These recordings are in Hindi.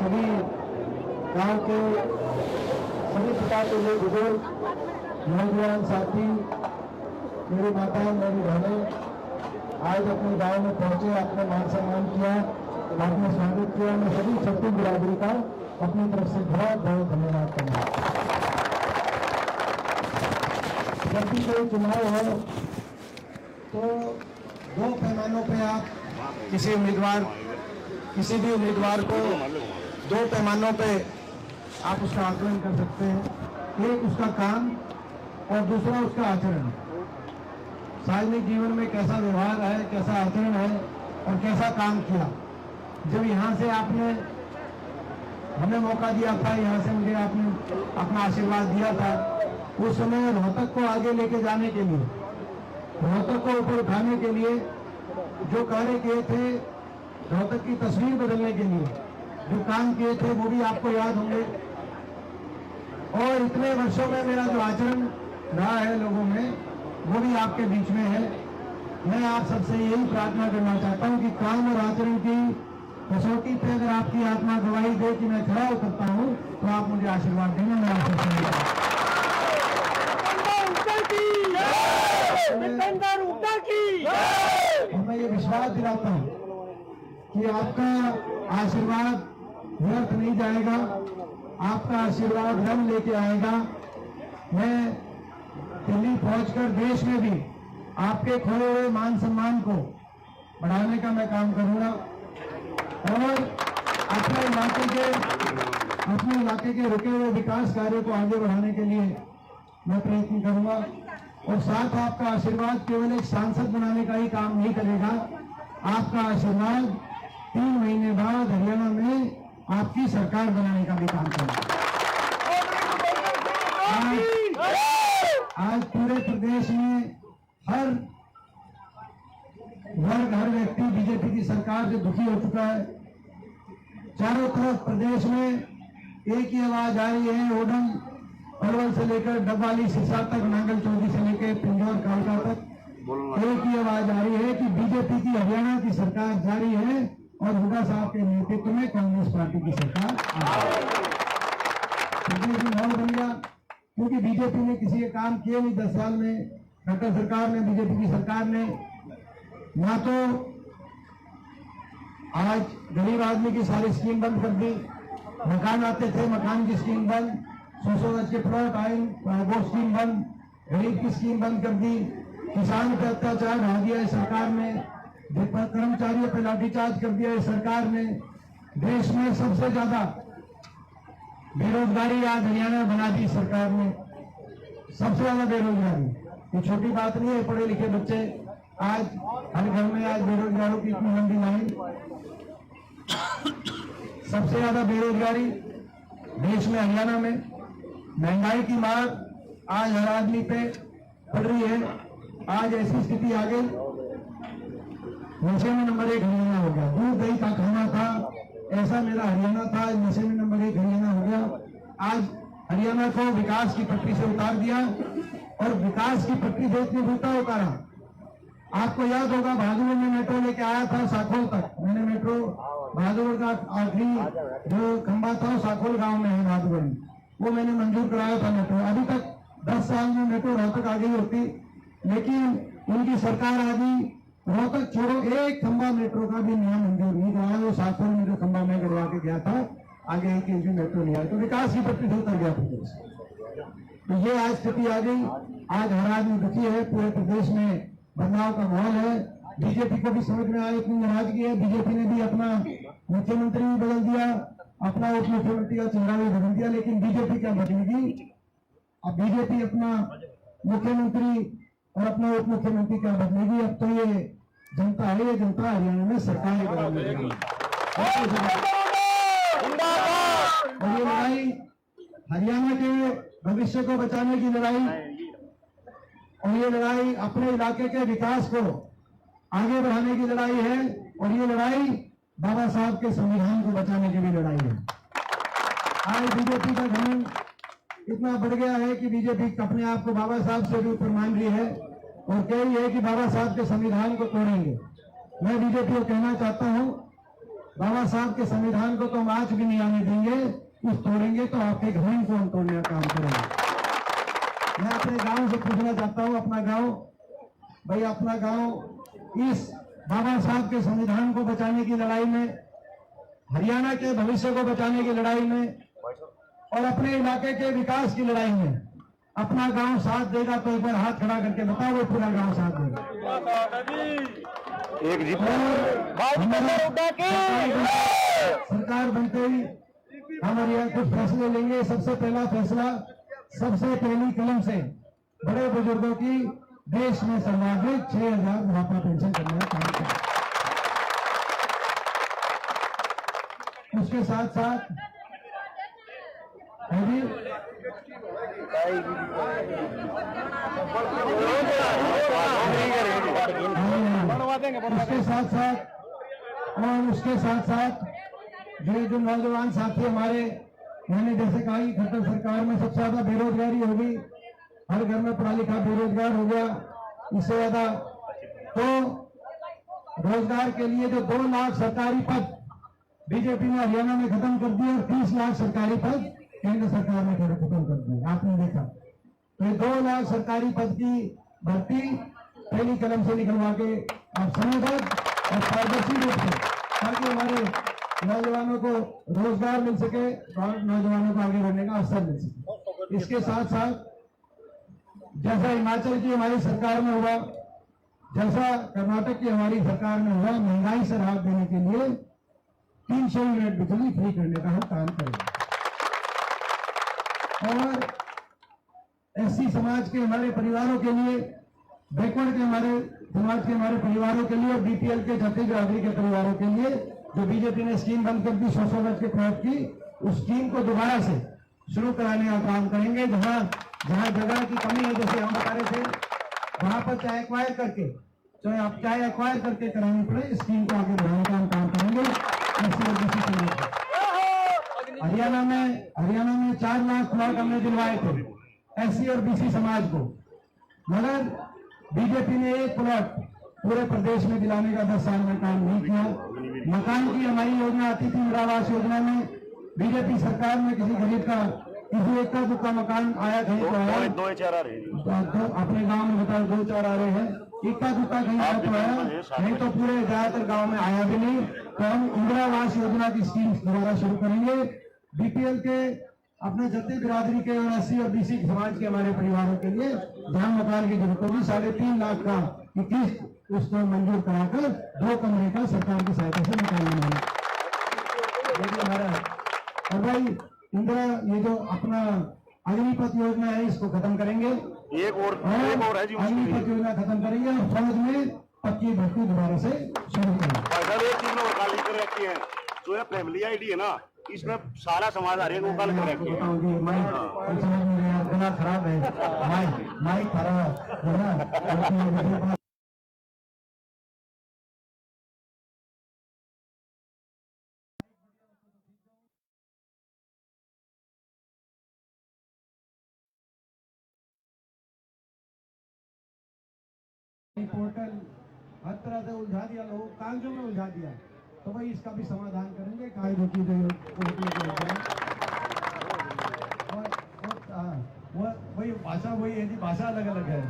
सभी गांव के सभी प्रकार के लोग, बुजुर्ग, नौजवान साथी, मेरी माताएं, मेरी बहनें आज अपने गांव में पहुंचे, आपने मान सम्मान किया, आपने स्वागत किया। मैं सभी छत्तीस बिरादरी का अपनी तरफ से बहुत बहुत धन्यवाद करना। जब भी कोई चुनाव हो तो दो पैमानों पे आप किसी भी उम्मीदवार को दो पैमानों पे आप उसका आकलन कर सकते हैं। एक उसका काम और दूसरा उसका आचरण। सार्वजनिक जीवन में कैसा व्यवहार है, कैसा आचरण है और कैसा काम किया। जब यहाँ से आपने हमें मौका दिया था, यहाँ से मुझे आपने अपना आशीर्वाद दिया था, उस समय रोहतक को आगे लेके जाने के लिए, रोहतक को ऊपर उठाने के लिए जो कार्य किए थे, रोहतक की तस्वीर बदलने के लिए जो काम किए थे, वो भी आपको याद होंगे। और इतने वर्षों में मेरा जो आचरण रहा है लोगों में, वो भी आपके बीच में है। मैं आप सबसे यही प्रार्थना करना चाहता हूं कि काम और आचरण की कसौटी पे अगर आपकी आत्मा गवाही दे कि मैं खड़ा उतरता हूं, तो आप मुझे आशीर्वाद देना। मैं आपसे मैं ये विश्वास दिलाता हूं कि आपका आशीर्वाद व्यर्थ नहीं जाएगा, आपका आशीर्वाद रंग लेके आएगा। मैं दिल्ली पहुंचकर देश में भी आपके खोए हुए मान सम्मान को बढ़ाने का मैं काम करूंगा और अपने इलाके के रुके हुए विकास कार्यों को आगे बढ़ाने के लिए मैं प्रयत्न करूंगा। और साथ आपका आशीर्वाद केवल एक सांसद बनाने का ही काम नहीं करेगा, आपका आशीर्वाद 3 महीने बाद हरियाणा में आपकी सरकार बनाने का भी काम करेगा। आज पूरे प्रदेश में हर वर्ग, हर व्यक्ति बीजेपी की सरकार से दुखी हो चुका है। चारों तरफ प्रदेश में एक ही आवाज आ रही है, ओडम पलवल से लेकर डबवाली सिरसा तक, नांगल चौधरी से लेकर पिंजौर कालका तक एक ही आवाज आ रही है कि बीजेपी की हरियाणा की सरकार जारी है और हुड्डा साहब के नेतृत्व में कांग्रेस पार्टी की सरकार माहौल बन गया, क्योंकि बीजेपी ने किसी के काम किए नहीं 10 साल में। खट्टर सरकार ने, बीजेपी की सरकार ने ना तो आज गरीब आदमी की सारी स्कीम बंद कर दी, मकान आते थे मकान की स्कीम बंद, 100 गज के प्लॉट आए वो स्कीम बंद, गरीब की स्कीम बंद कर दी, किसान पे अत्याचार बढ़ा दिया है सरकार ने, कर्मचारियों पे लाठीचार्ज कर दिया है सरकार ने। देश में सबसे ज्यादा बेरोजगारी आज हरियाणा बना दी सरकार ने, सबसे ज्यादा बेरोजगारी। ये छोटी बात नहीं है, पढ़े लिखे बच्चे आज हर घर में आज बेरोजगारों की इतनी लंबी लाइन। सबसे ज्यादा बेरोजगारी देश में हरियाणा में, महंगाई की मार आज हर आदमी पे पड़ रही है। आज ऐसी स्थिति आ गई, नशे में नंबर 1 हरियाणा हो गया। दूध दही का खाना था, ऐसा मेरा हरियाणा था, नशे में नंबर 1 हरियाणा हो गया। आज हरियाणा को विकास की पटरी से उतार दिया और विकास की पटरी से इतनी उल्टा उतारा। आपको याद होगा बहादुरगढ़ में मेट्रो लेके आया था साखोल तक। मैंने मेट्रो बहादुरगढ़ का आखिरी जो खंबा था साखोल गांव में है बहादुरगढ़ में, वो मैंने मंजूर कराया था मेट्रो। अभी तक 10 साल में मेट्रो रोहतक आ गई होती, लेकिन उनकी सरकार आ गई, रोहतक छोड़ो एक खंबा मेट्रो का भी नियम मंजूर नहीं कराया। वो साखोल में जो खंबा मैं करवा के गया था, आगे एक इंच मेट्रो नहीं आया, तो विकास की पटरी से उतर गया प्रदेश। तो ये आज स्थिति आ गई। आज हर आदमी दुखी है, पूरे प्रदेश में बदलाव का माहौल है। बीजेपी को भी समझ में आया इतनी नाराजगी है, बीजेपी ने भी अपना मुख्यमंत्री भी बदल दिया, अपना उप मुख्यमंत्री का चेहरा भी बदल दिया, लेकिन बीजेपी क्या बदलेगी? अब बीजेपी अपना मुख्यमंत्री और अपना उप मुख्यमंत्री क्या बदलेगी? अब तो ये जनता है, ये जनता हरियाणा में सरकार बदलेगी। और ये लड़ाई हरियाणा के भविष्य को बचाने की लड़ाई, और ये लड़ाई अपने इलाके के विकास को आगे बढ़ाने की लड़ाई है, और ये लड़ाई बाबा साहब के संविधान को बचाने की भी लड़ाई है। आज बीजेपी का घमंड इतना बढ़ गया है कि बीजेपी अपने आप को बाबा साहब से भी ऊपर मान रही है और कह रही है कि बाबा साहब के संविधान को तोड़ेंगे। मैं बीजेपी को कहना चाहता हूं, बाबा साहब के संविधान को तो हम आज भी नहीं आने देंगे, उस तोड़ेंगे तो आपके घर को हम तोड़ने का काम करेंगे। मैं अपने गांव से पूछना चाहता हूं, अपना गांव, भाई अपना गांव इस बाबा साहब के संविधान को बचाने की लड़ाई में, हरियाणा के भविष्य को बचाने की लड़ाई में और अपने इलाके के विकास की लड़ाई में अपना गांव साथ देगा तो एक बार हाथ खड़ा करके बताओ वो पूरा गांव साथ देगा। सरकार बनते ही हम हरियाणा कुछ फैसले लेंगे। सबसे पहला फैसला, सबसे पहली कलम से बड़े बुजुर्गों की देश में सर्वाधिक 6,000 बुढ़ापा पेंशन करने का काम करें। उसके साथ साथ उसके साथ साथ जो नौजवान साथी हमारे, मैंने जैसे कहा कि खट्टर सरकार में सबसे ज्यादा बेरोजगारी होगी, हर घर में पढ़ा लिखा बेरोजगार हो गया, इससे ज्यादा तो रोजगार के लिए जो 2 लाख सरकारी पद बीजेपी ने हरियाणा में खत्म कर दिए और 30 लाख सरकारी पद केंद्र सरकार ने खत्म कर दिए, आपने देखा। तो ये 2 लाख सरकारी पद की भर्ती पहली कलम से निकलवा के आप समयबद्ध और पारदर्शी रूप से, ताकि हमारे नौजवानों को रोजगार मिल सके और नौजवानों को आगे बढ़ने का अवसर मिल सके। इसके साथ साथ जैसा हिमाचल की हमारी सरकार में हुआ, जैसा कर्नाटक की हमारी सरकार में हुआ, महंगाई से राहत देने के लिए 300 यूनिट बिजली फ्री करने का हम काम करेंगे। और एससी समाज के हमारे परिवारों के लिए, बैकवर्ड के हमारे समाज के हमारे परिवारों के लिए और बीपीएल के जाति बिरादरी के परिवारों के लिए जो बीजेपी ने स्कीम बंद कर दी 100 गज के प्लॉट की, उस स्कीम को दोबारा से शुरू कराने का काम करेंगे। जहां जगह की कमी है, जैसे हम बता रहे थे, वहां पर चाहे एक्वायर करके, चाहे एक्वायर करके करानी पड़े, स्कीम को आगे बढ़ाने का हम काम करेंगे। हरियाणा में 4 लाख प्लॉट हमने दिलवाए थे एससी और बीसी समाज को, मगर बीजेपी ने एक प्लॉट पूरे प्रदेश में दिलाने का 10 साल में काम नहीं किया। मकान की हमारी योजना आती थी, इंदिरा आवास योजना में बीजेपी सरकार में किसी गरीब का किसी एक का दुक्का मकान आया कहीं तो आया, 2-4 आ रहे हैं अपने गांव में, बताओ 2-4 आ रहे हैं, इक्का दुक्का कहीं आया तो आया, नहीं तो पूरे ज्यादातर गांव में आया भी नहीं। तो हम इंदिरा आवास योजना की स्कीम दोबारा शुरू करेंगे। बीपीएल के अपने जत्ती बिरादरी के और एससी और बीसी समाज के हमारे परिवारों के लिए जहां मकान की जरूरत होगी 3.5 लाख का किस्त उसको मंजूर कराकर 2 कमरे का सरकार की सहायता से मकान बनाना हमारा। और भाई इंदिरा, ये जो अपना अग्निपथ योजना है इसको खत्म करेंगे, एक और है जी, अग्निपथ योजना खत्म करेंगे और फौज में पक्की भर्ती दोबारा से शुरू करेंगे। एक चीज में वकाली कर रखी है, जो है फैमिली आईडी है ना, इसमें सारा समाज आ रही है, वकाल कर रखी है। माइक खराब है, माइक खराब है ना। पोर्टल हर तरह से उलझा दिया, लोगों कागजों में उलझा दिया, तो भाई इसका भी समाधान करेंगे। कागजों की वही भाषा वही है जी, भाषा अलग अलग है,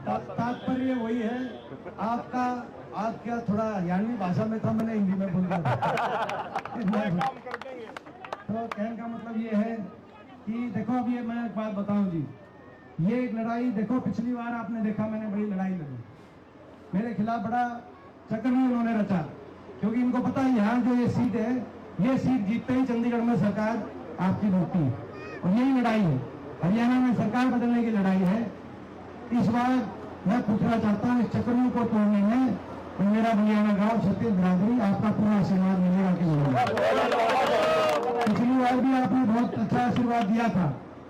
तात्पर्य वही है। आप क्या थोड़ा हरियाणवी भाषा में था, मैंने हिंदी में बोल दिया। तो कहने का मतलब ये है कि देखो, अब ये मैं एक बात बताऊं जी, ये एक लड़ाई देखो, पिछली बार आपने देखा मैंने बड़ी लड़ाई लड़ी, मेरे खिलाफ बड़ा चक्रव्यूह उन्होंने रचा, क्योंकि इनको पता है यहाँ जो ये सीट है, ये सीट जीतते ही चंडीगढ़ में सरकार आपकी बनती है, और यही लड़ाई है, हरियाणा में सरकार बदलने की लड़ाई है। इस बार मैं पूछना चाहता हूँ, इस चक्रव्यूह को तोड़ने में तो मेरा हरियाणा गाँव छत्तीस बिरादरी आपका पूरा आशीर्वाद मिलेगा कि नहीं? पिछली बार भी आपने बहुत अच्छा आशीर्वाद दिया था,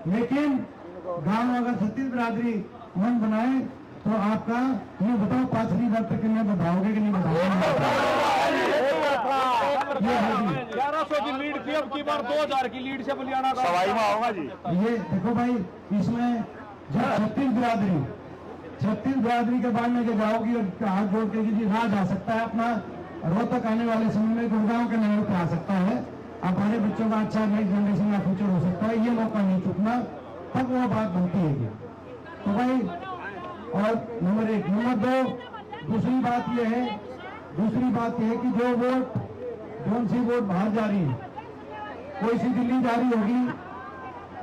लेकिन गांव अगर छत्तीस बिरादरी मन बनाए तो आपका ये बताओ 5वीं बार तक कितने बताओगे कि नहीं बताओगे? 1100 की लीड थी, अब की बार 2000 की लीड से हरियाणा का सवाई में आऊंगा जी। ये देखो भाई, इसमें जब छत्तीस बिरादरी के बाद में जो जाओगी और हाथ जोड़ के जी रहा जा सकता है अपना रोहतक आने वाले समय में गुड़गांव के लेवल पे आ सकता है। हमारे बच्चों का अच्छा नेक्स्ट जनरेशन का फ्यूचर हो सकता है, ये मौका नहीं चुकना, तब वो बात बनती है। तो भाई, और नंबर 1, नंबर 2, दूसरी बात यह है कि जो वोट कौन सी वोट बाहर जा रही है, कोई सी दिल्ली जा रही होगी,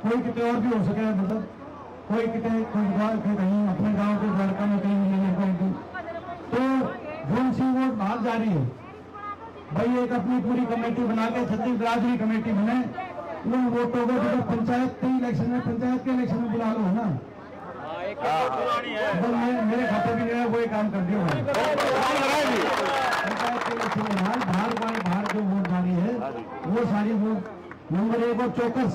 कोई कितने और भी हो सके, मतलब कोई कितने कहीं अपने गांव के द्वारका में कहीं मिलेंगे कोई, तो कौन सी वोट बाहर जा रही है भाई, एक अपनी पूरी कमेटी बना के छत्तीसगढ़ की कमेटी बने, उन वोटों को जब पंचायत के इलेक्शन में बुला लो ना, तो मेरे खाते भी जो है वही काम कर दिया। पंचायत के इलेक्शन में बाहर जो वोट डाली है वो सारी वोट नंबर 1 और चौकस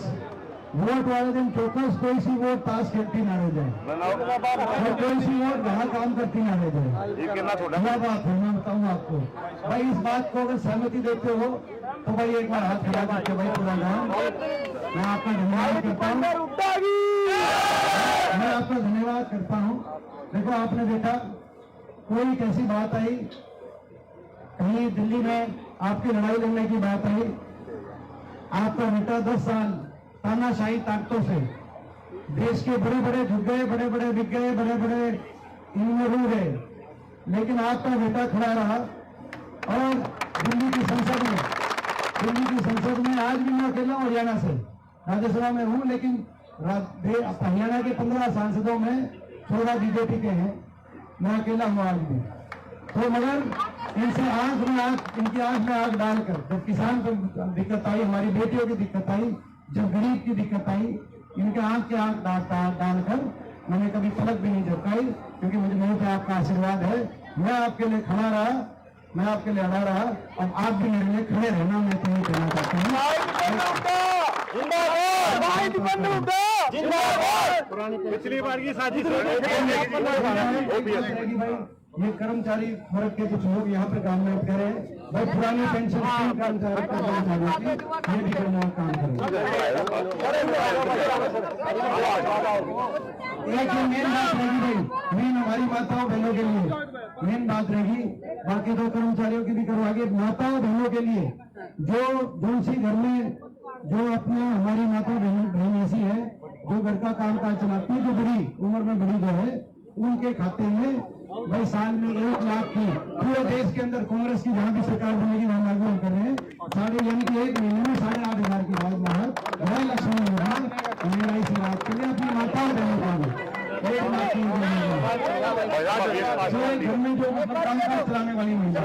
वोट वाले दिन चौकस कोई सी वोट ताश खेलती ना रह जाए और कोई सी वोट जहाँ काम करती ना रह जाए। क्या बात है, मैं बताऊँ आपको भाई, इस बात को अगर सहमति देते हो तो भाई एक बार हाथ खड़ा करके भाई पूरा गाँव मैं आपका धन्यवाद करता हूँ, मैं आपका धन्यवाद करता हूँ। देखो आपने देखा कोई कैसी बात आई, कहीं दिल्ली में आपकी लड़ाई लड़ने की बात आई, आपका बेटा 10 साल तानाशाही ताकतों से देश के बड़े बड़े झुक गए, बड़े बड़े बिक गए, बड़े बड़े इनमें रू गए, लेकिन आपका बेटा खड़ा रहा और दिल्ली की संसद में आज भी मैं अकेला हूं, हरियाणा से राज्यसभा में हूं, लेकिन हरियाणा के 15 सांसदों में 16 बीजेपी के हैं, मैं अकेला हूं आज भी। तो मगर इनसे इनकी आंख में आग डालकर जब किसान को दिक्कत आई, हमारी बेटियों की दिक्कत आई, जब गरीब की दिक्कत आई, इनके आंख के आंख डालकर मैंने कभी पलक भी नहीं झपकाई, क्योंकि मुझे मेरे पे आपका आशीर्वाद है। मैं आपके लिए खड़ा रहा, मैं आपके लिए अड़ा रहा, और आप भी मेरे लिए खड़े रहना, मैं तो ये कहना चाहता हूँ। पिछली बार की साजिश भाई, ये कर्मचारी वर्ग के कुछ लोग यहाँ पे काम में कह रहे हैं भाई, पुरानी पेंशन स्कीम कर्मचारियों की ये भी करना काम करें। एक मेन बात रहेगी भाई, मेन हमारी माताओं बहनों के लिए मेन बात रहेगी, बाकी दो कर्मचारियों की भी करवाएंगे। माताओं बहनों के लिए जो सी घर में जो अपने हमारी माता बहन ऐसी है जो घर का काम काज चलाती है, जो बड़ी उम्र में बड़ी जो है, उनके खाते में भाई साल में 1 लाख की पूरे देश के अंदर कांग्रेस की जहां भी सरकार बनेगी वहां लागू हम कर रहे हैं, यानी कि 1 महीने में 8,500 की राज माहर वह लक्ष्मी योजना महिला इस रात के लिए अपनी माताओं बहनों को 1 लाख की घर में जो काम काज चलाने वाली महिला